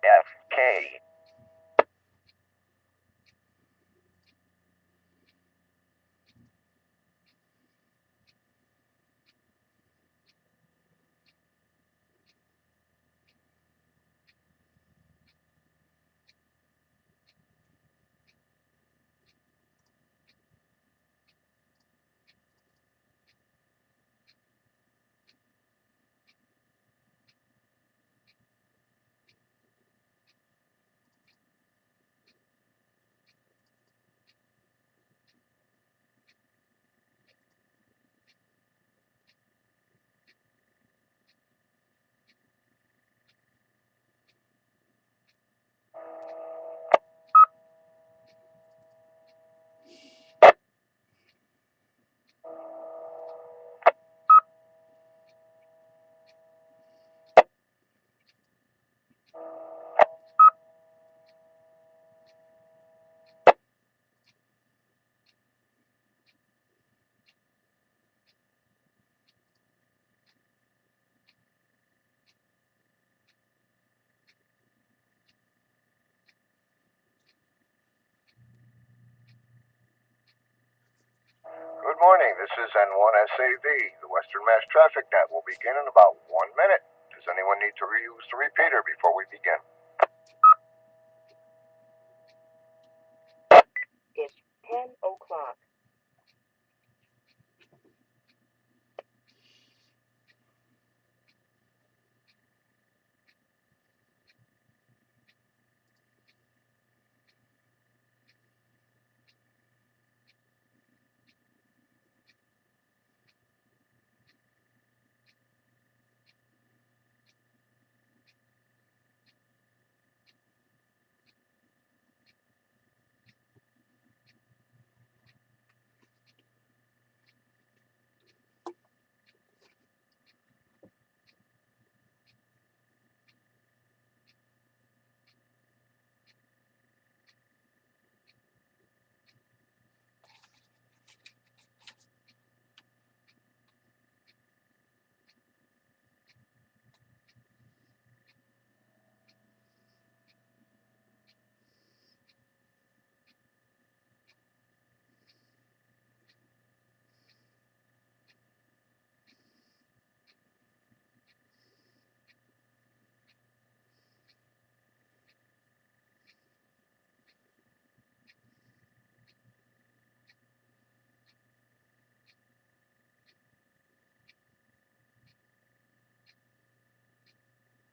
FK. Good morning, this is N1SAV. The Western Mass Traffic Net will begin in about 1 minute. Does anyone need to use the repeater before we begin? It's 10 o'clock.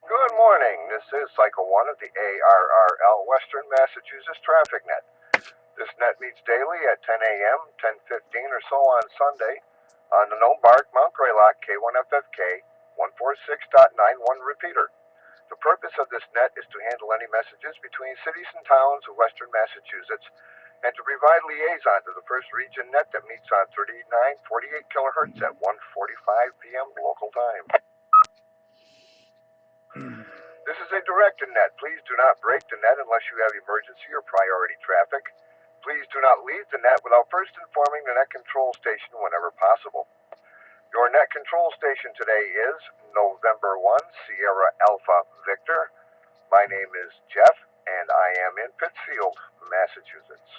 Good morning, this is Cycle 1 of the ARRL Western Massachusetts Traffic Net. This net meets daily at 10 a.m., 10:15 or so on Sunday on the Mt.Greylock K1FFK 146.91 repeater. The purpose of this net is to handle any messages between cities and towns of Western Massachusetts and to provide liaison to the first region net that meets on 3948 kilohertz at 1:45 p.m. local time. This is a directed net. Please do not break the net unless you have emergency or priority traffic. Please do not leave the net without first informing the net control station whenever possible. Your net control station today is November 1, Sierra Alpha Victor. My name is Jeff, and I am in Pittsfield, Massachusetts.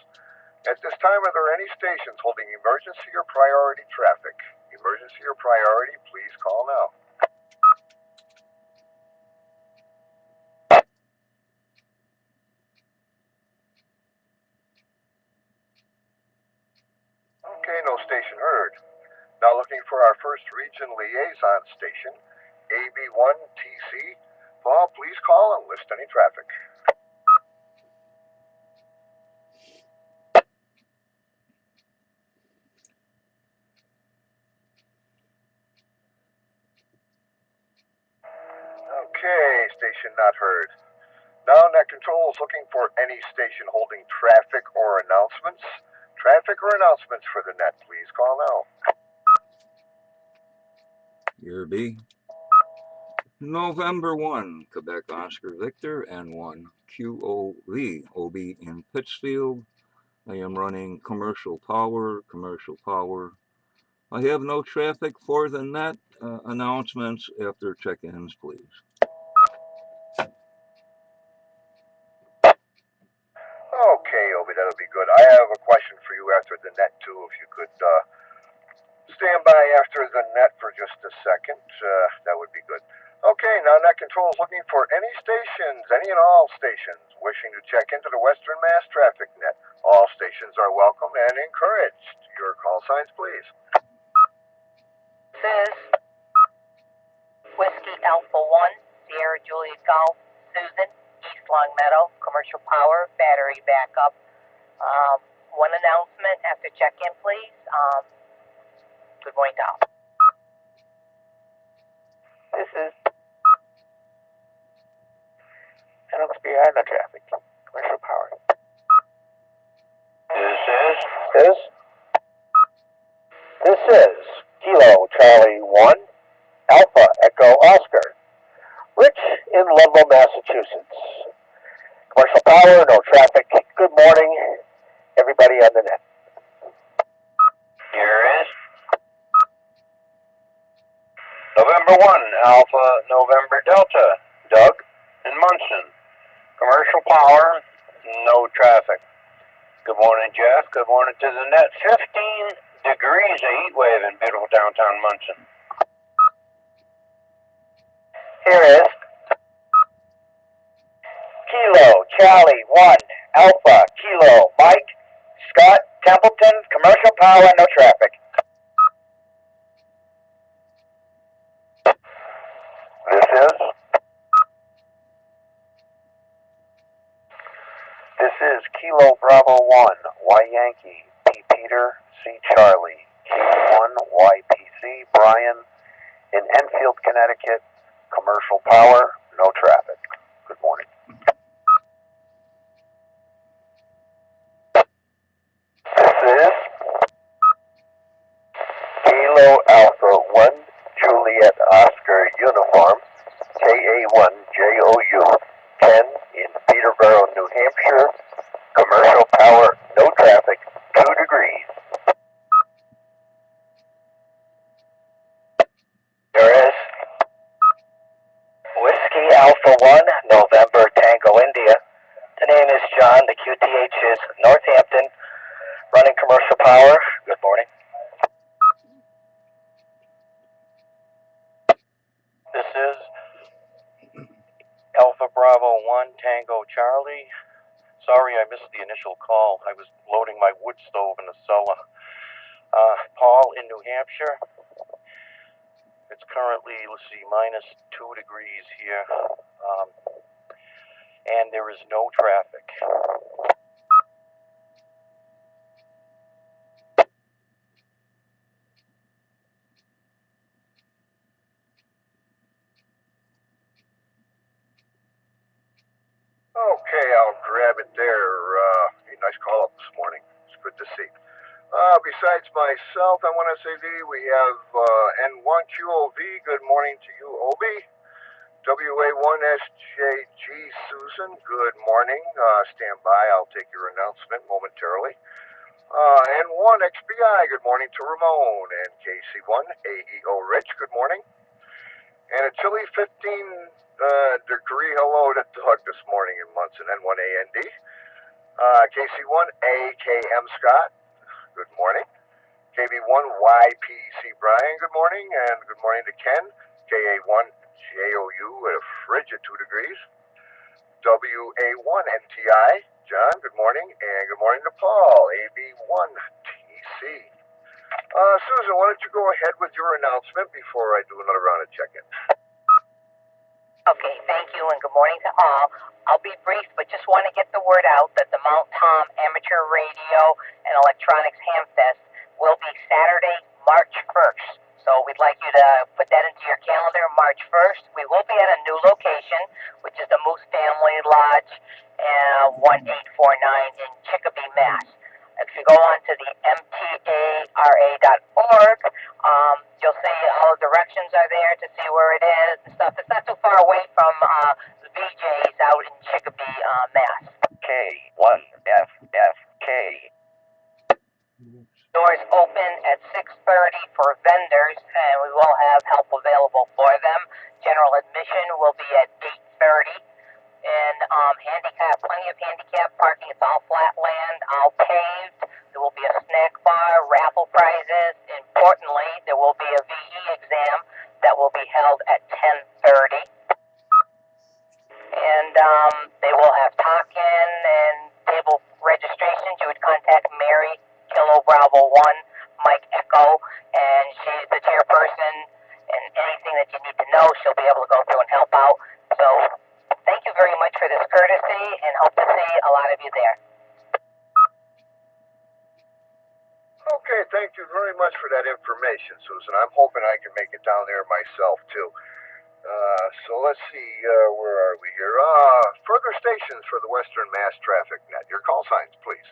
At this time, are there any stations holding emergency or priority traffic? Emergency or priority, please call now. Okay, no station heard. Now looking for our first region liaison station, AB1TC. Paul, please call and list any traffic. Okay, station not heard. Now net control is looking for any station holding traffic or announcements. Traffic or announcements for the net, please call now. Year B. November 1, Quebec Oscar Victor, N1 QOV, OB in Pittsfield. I am running commercial power. I have no traffic for the net. Announcements after check-ins, please. that'll be good. I have a question for you after the net too. If you could stand by after the net for just a second, that would be good. Okay, now Net Control is looking for any stations, any and all stations, wishing to check into the Western Mass Traffic Net. All stations are welcome and encouraged. Your call signs, please. This is Whiskey Alpha 1, Sierra Julia Golf, Susan, East Long Meadow, Commercial Power, Battery Backup. One announcement after check-in, please. Good morning, Dow. This is NXBI, no traffic. Commercial Power. This is Kilo Charlie 1, Alpha Echo Oscar. Rich in Ludlow, Massachusetts. Commercial Power, no traffic. Good morning, everybody on the net. Here is November 1, Alpha November Delta, Doug and Munson. Commercial Power, no traffic. Good morning, Jeff. Good morning to the net. 15 degrees of heat wave in beautiful downtown Munson. Here is Kilo Charlie 1, Alpha Kilo Mike, Scott Templeton, Commercial Power, no traffic. This is Kilo Bravo 1, Y Yankee, P Peter, C Charlie, K1, YPC, Brian, in Enfield, Connecticut, Commercial Power, no traffic. Good morning. This is Kilo Alpha 1, Juliet Oscar Uniform, KA1 JOU, 10 in Peterborough, New Hampshire, Commercial Power, no traffic, 2 degrees. There is Whiskey Alpha 1, November Tango India. The name is John, the QTH is Northampton, running Commercial Power. Good morning. This is Alpha Bravo 1, Tango Charlie. Sorry I missed the initial call. I was loading my wood stove in the cellar. Paul in New Hampshire. It's currently, let's see, minus 2 degrees here. And there is no traffic. Okay, I'll grab it there. Nice call up this morning. It's good to see. Besides myself, N1SAV, we have N1QOV. Good morning to you, Obi. WA1SJG Susan. Good morning. Stand by. I'll take your announcement momentarily. N1XBI. Good morning to Ramon. And KC1 AEO Rich. Good morning. And a chilly 15 degree hello to Doug this morning in Munson, N1AND. KC1 AKM Scott, good morning. KB1 YPC Brian, good morning. And good morning to Ken, KA1 JOU at a frigid 2 degrees. WA1 NTI, John, good morning. And good morning to Paul, AB1 TC. Susan, why don't you go ahead with your announcement before I do another round of check-in? Okay, thank you and good morning to all. I'll be brief, but just want to get the word out that the Mount Tom Amateur Radio and Electronics Hamfest will be Saturday, March 1st. So we'd like you to put that into your calendar, March 1st. We will be at a new location, which is the Moose Family Lodge, 1849 in Chicopee, Mass. If you go on to the mtara.org, you'll see all the directions are there to see where it is and stuff. It's not too far away from the BJ's out in Chicopee, Mass. K1FFK. Doors open at 6:30 for vendors, and we will have help available for them. General admission will be at 8:30. And Handicap, plenty of handicap parking. It's all flat land, all paved. There will be a snack bar, raffle prizes. Importantly, there will be a VE exam that will be held at 10:30. And they will have talk-in and table registrations. You would contact Mary, Kilo Bravo 1, Mike Echo, and she's the chairperson. And anything that you need to know, she'll be able to go through and help out. So thank you very much for this courtesy, and hope to see a lot of you there. Okay, thank you very much for that information, Susan. I'm hoping I can make it down there myself, too. So let's see, where are we here? Further stations for the Western Mass Traffic Net. Your call signs, please.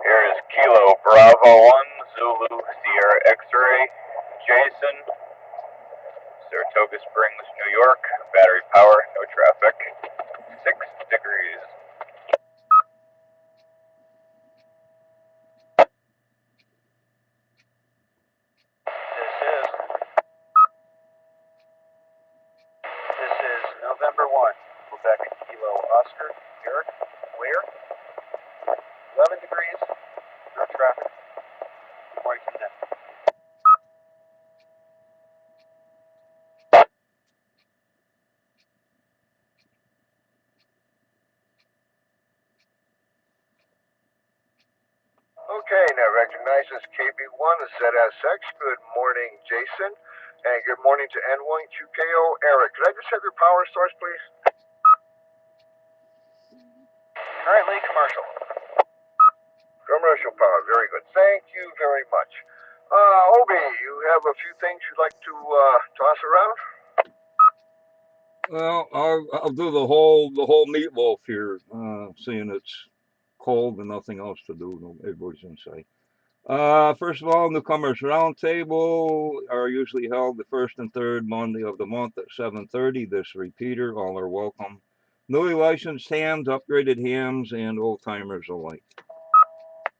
Here is Kilo Bravo 1, Zulu Sierra X-Ray, Jason, Saratoga Springs, New York, battery power, no traffic, 6 degrees. This is November 1, Quebec Kilo Oscar, Eric, where? 11 degrees, no traffic. Good morning to the net. Okay, now recognizes KB1 ZSX. Good morning, Jason. And good morning to N1QKO, Eric. Could I just have your power source, please? Currently commercial. Commercial power, very good. Thank you very much. Obi, you have a few things you'd like to toss around? Well, I'll do the whole meatloaf here, seeing it's cold and nothing else to do. Everybody's inside. First of all, newcomers roundtable are usually held the first and third Monday of the month at 7:30. This repeater, all are welcome. Newly licensed hams, upgraded hams, and old timers alike.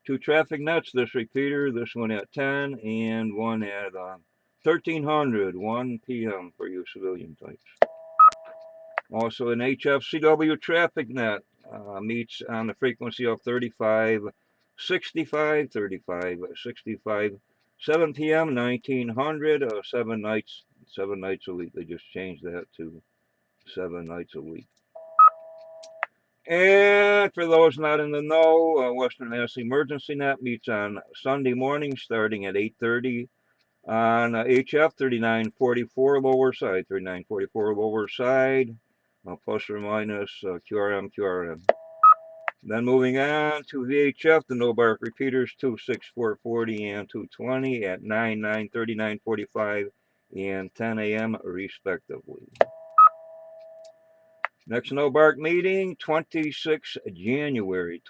2 traffic nets, this repeater, this one at 10 and one at 1300, 1 p.m. for you civilian types. Also an HFCW traffic net meets on the frequency of 35, 65, 35, 65, 7 p.m., 1900, 7 nights a week. They just changed that to 7 nights a week. And for those not in the know, Western Mass Emergency Net meets on Sunday morning starting at 8:30 on HF 3944 lower side, 3944 lower side, plus or minus QRM. Then moving on to VHF, the no bark repeaters 26440 and 220 at 9, 9, 39, 45, and 10 a.m. respectively. Next no bark meeting, 26 January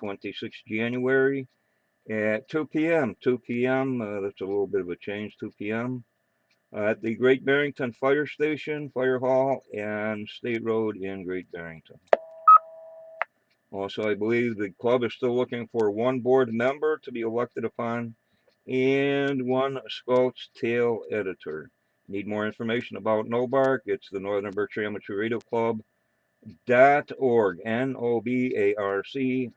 at 2 p.m. 2 p.m. That's a little bit of a change, 2 p.m. At the Great Barrington Fire Station, Fire Hall, and State Road in Great Barrington. Also, I believe the club is still looking for 1 board member to be elected upon and 1 Scout's Tale editor. Need more information about NOBARC? It's the Northern Berkshire Amateur Radio Club. .org, NOBARC.org.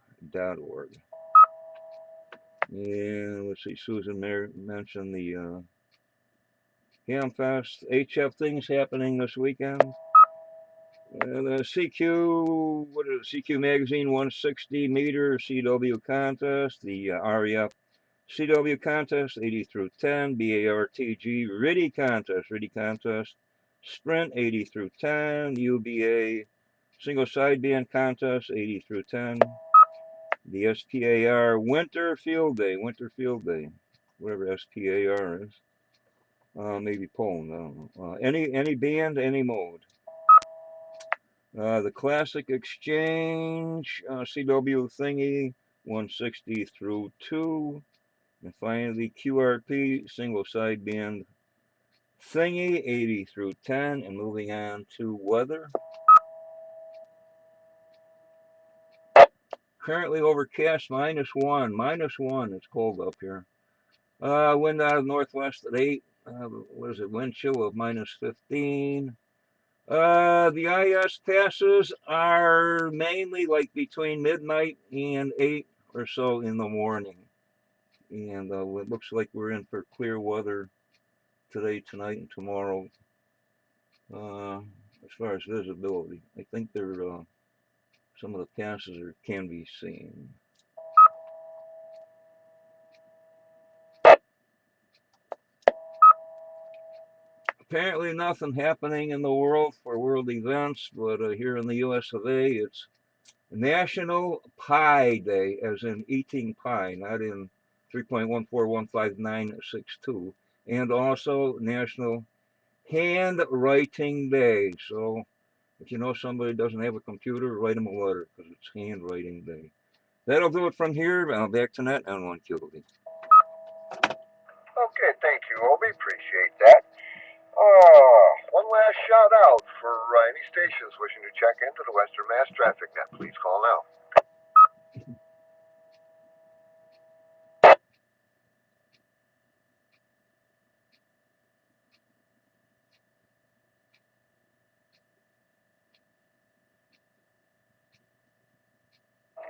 And let's see, Susan mentioned the Hamfest HF things happening this weekend. The CQ, what is it? CQ Magazine 160 meter CW contest, the REF CW contest 80 through 10, BARTG RIDI contest, Sprint 80 through 10, UBA single sideband contest 80 through 10, the SPAR Winter Field Day, whatever SPAR is, maybe Poland, I don't know. Any band, any mode. The Classic Exchange CW thingy 160 through 2, and finally QRP single sideband thingy 80 through 10, and moving on to weather. Currently overcast -1, it's cold up here. Wind out of northwest at 8. What is it? Wind chill of -15. The IS passes are mainly like between midnight and 8 or so in the morning. And it looks like we're in for clear weather today, tonight, and tomorrow. As far as visibility, I think some of the passes can be seen. Apparently nothing happening in the world for world events, but here in the US of A, it's National Pie Day, as in eating pie, not in 3.1415962, and also National Handwriting Day. So if you know somebody doesn't have a computer, write them a letter, because it's handwriting day. That'll do it from here. Back to net N1QOV. Okay, thank you, Obi. Appreciate that. One last shout out for any stations wishing to check into the Western Mass Traffic Net. Please call now.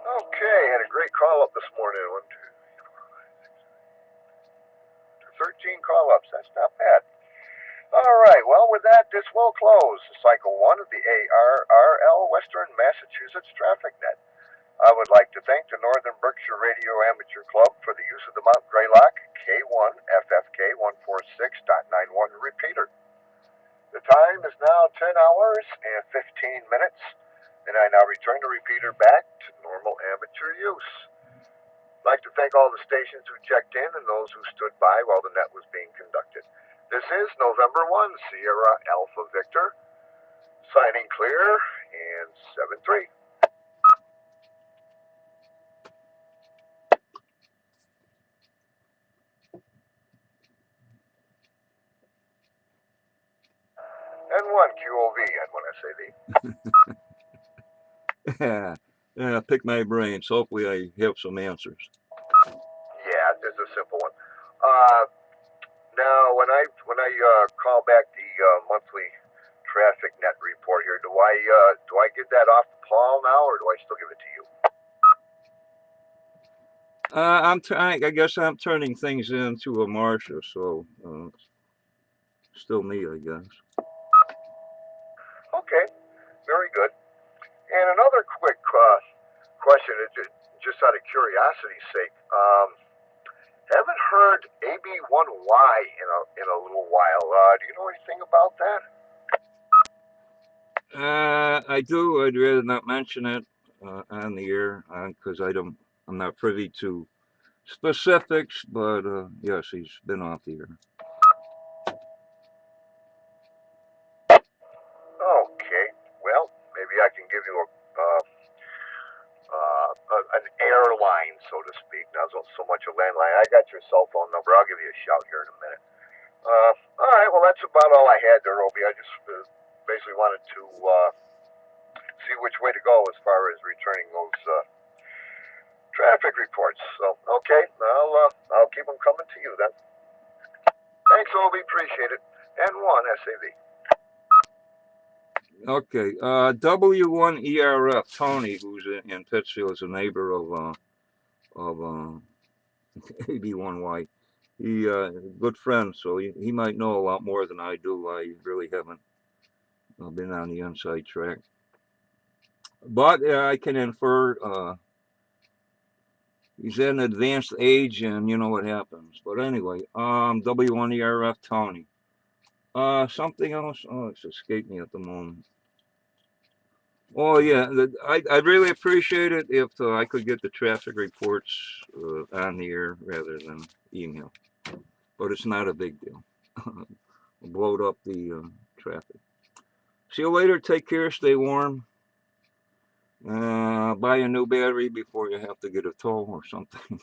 Okay, had a great call up this morning. 13 call ups. That's not bad. All right, well, with that, this will close Cycle 1 of the ARRL Western Massachusetts Traffic Net. I would like to thank the Northern Berkshire Radio Amateur Club for the use of the Mt.Greylock K1 FFK 146.91 repeater. The time is now 10 hours and 15 minutes, and I now return the repeater back to normal amateur use. I'd like to thank all the stations who checked in and those who stood by while the net was being conducted. This is November 1, Sierra Alpha Victor, signing clear and 7-3. N1QOV, N1SAV. Yeah, pick my brains. Hopefully I have some answers. Yeah, this is a simple one. Now, when I call back the monthly traffic net report here, do I get that off to Paul now, or do I still give it to you? I guess I'm turning things into a Marcia, so still me, I guess. Okay, very good. And another quick question, just out of curiosity's sake. Haven't heard AB1Y in a little while. Do you know anything about that? I do. I'd rather not mention it on the air because I'm not privy to specifics. But yes, he's been off the air. Okay. Well, maybe I can give you an airline, so to speak. Not so much a landline. I got your cell phone number. I'll give you a shout here in a minute. All right. Well, that's about all I had there, Obi. I just basically wanted to see which way to go as far as returning those traffic reports. So, okay. I'll keep them coming to you then. Thanks, Obi. Appreciate it. N1SAV. Okay, W1ERF, Tony, who's in Pittsfield, is a neighbor of AB1Y. He good friend, so he might know a lot more than I do. I really haven't been on the inside track, but I can infer he's at an advanced age, and you know what happens. But anyway, W1ERF, Tony. Something else. Oh, it's escaped me at the moment. Oh yeah, I'd really appreciate it if I could get the traffic reports on the air rather than email. But it's not a big deal. Blowed up the traffic. See you later. Take care. Stay warm. Buy a new battery before you have to get a tow or something.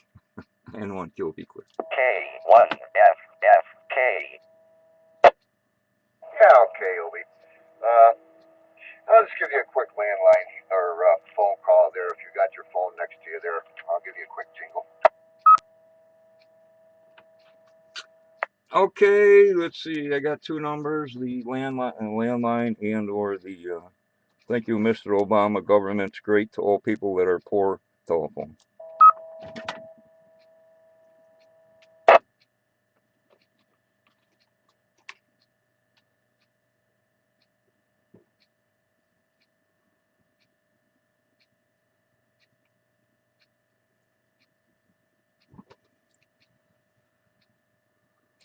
N1 kill be quick. K1FFK. Yeah, okay, Obi. I'll just give you a quick landline or phone call there. If you got your phone next to you there, I'll give you a quick jingle. Okay, let's see. I got two numbers: the landline and or the. Thank you, Mr. Obama. Government's great to all people that are poor. Telephone.